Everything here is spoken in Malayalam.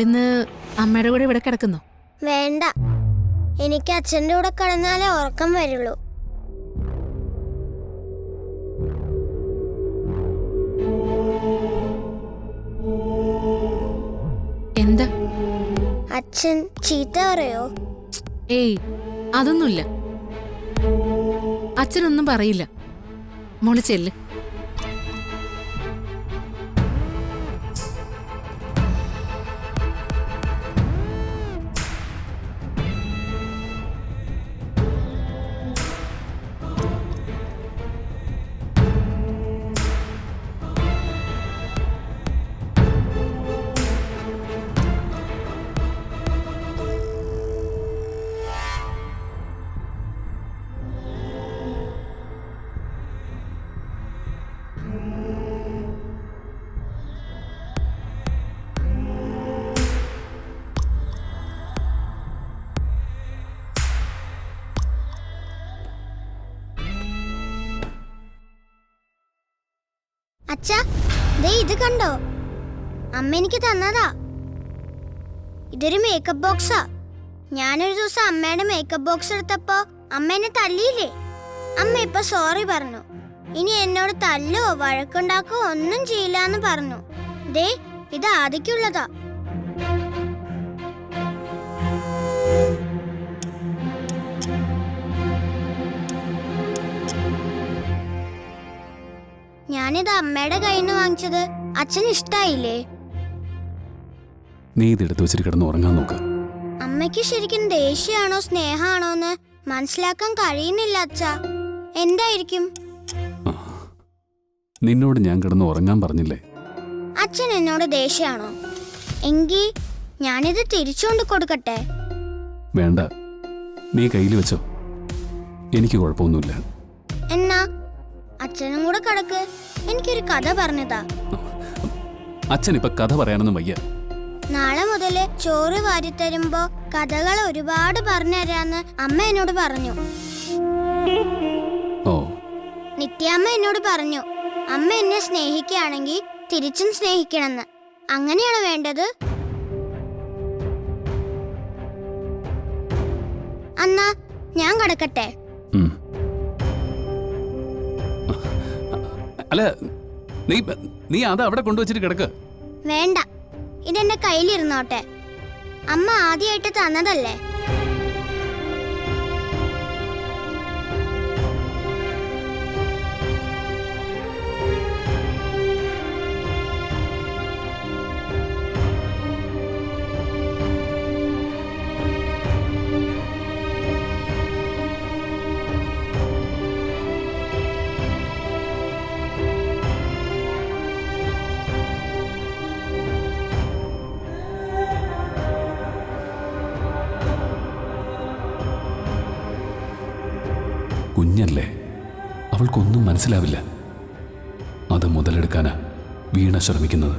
മോളിന്ന് അമ്മയുടെ കൂടെ ഇവിടെ കിടക്കുന്നു? വേണ്ട, എനിക്ക് അച്ഛൻ്റെ കൂടെ കിടന്നാലേ ഉറക്കം വരുള്ളൂ. എന്താ? അച്ഛൻ ചീത്ത പറയോ? ഏയ്, അതൊന്നുമില്ല. അച്ഛനൊന്നും പറയില്ല. മോള് ചെല്ല്. അച്ഛാ, ദേ ഇത് കണ്ടോ? അമ്മ എനിക്ക് തന്നതാ. ഇതൊരു മേക്കപ്പ് ബോക്സാ. ഞാനൊരു ദിവസം അമ്മയുടെ മേക്കപ്പ് ബോക്സ് എടുത്തപ്പോ അമ്മ എന്നെ തല്ലിയില്ലേ? അമ്മ ഇപ്പൊ സോറി പറഞ്ഞു. ഇനി എന്നോട് തല്ലോ വഴക്കുണ്ടാക്കോ ഒന്നും ചെയ്യില്ല എന്ന് പറഞ്ഞു. ദേ, ഇത് ആദിക്കുള്ളതാ. ഞാനിത് അമ്മയുടെ കയ്യിൽ നിന്ന് വാങ്ങിച്ചത് അച്ഛന് ഇഷ്ടായില്ലേ? നീ ഇതെടുത്ത് വെച്ചിട്ട് കിടന്ന് ഉറങ്ങാൻ നോക്ക്. അമ്മയ്ക്ക് ശരിക്കും ദേഷ്യമാണോ സ്നേഹമാണോ എന്ന് മനസ്സിലാക്കാൻ കഴിയുന്നില്ല അച്ഛാ. എന്തായിരിക്കും? നിന്നോട് ഞാൻ കിടന്ന് ഉറങ്ങാൻ പറഞ്ഞില്ലേ? അച്ഛൻ എന്നോട് ദേഷ്യമാണോ? എങ്കിൽ ഞാനിത് തിരിച്ചുകൊണ്ട് കൊടുക്കട്ടെ? വേണ്ട, നീ കയ്യിൽ വെച്ചോ. എനിക്ക് കുഴപ്പമൊന്നുമില്ല. എന്നാ അച്ഛനും കൂടെ കിടക്ക്. എനിക്കൊരു കഥ പറഞ്ഞതാ. അച്ഛൻ ഇപ്പൊ കഥ പറയാനൊന്നും വയ്യ. നാളെ മുതല് ചോറ് വാരിത്തരുമ്പോ കഥകൾ ഒരുപാട് പറഞ്ഞുതരാന്ന് അമ്മ എന്നോട് പറഞ്ഞു. ഓ, നിത്യാമ്മ എന്നോട് പറഞ്ഞു, അമ്മ എന്നെ സ്നേഹിക്കുകയാണെങ്കിൽ തിരിച്ചും സ്നേഹിക്കണമെന്ന്. അങ്ങനെയാണ് വേണ്ടത്. അന്നാ ഞാൻ കിടക്കട്ടെ? അല്ല, നീ അത് അവിടെ കൊണ്ടുവച്ചിട്ട് കിടക്ക്. വേണ്ട, ഇതെന്റെ കയ്യിലിരുന്നോട്ടെ. അമ്മ ആദ്യമായിട്ട് തന്നതല്ലേ. കുഞ്ഞല്ലേ, അവൾക്കൊന്നും മനസ്സിലാവില്ല. അത് മുതലെടുക്കാനാ വീണ ശ്രമിക്കുന്നത്.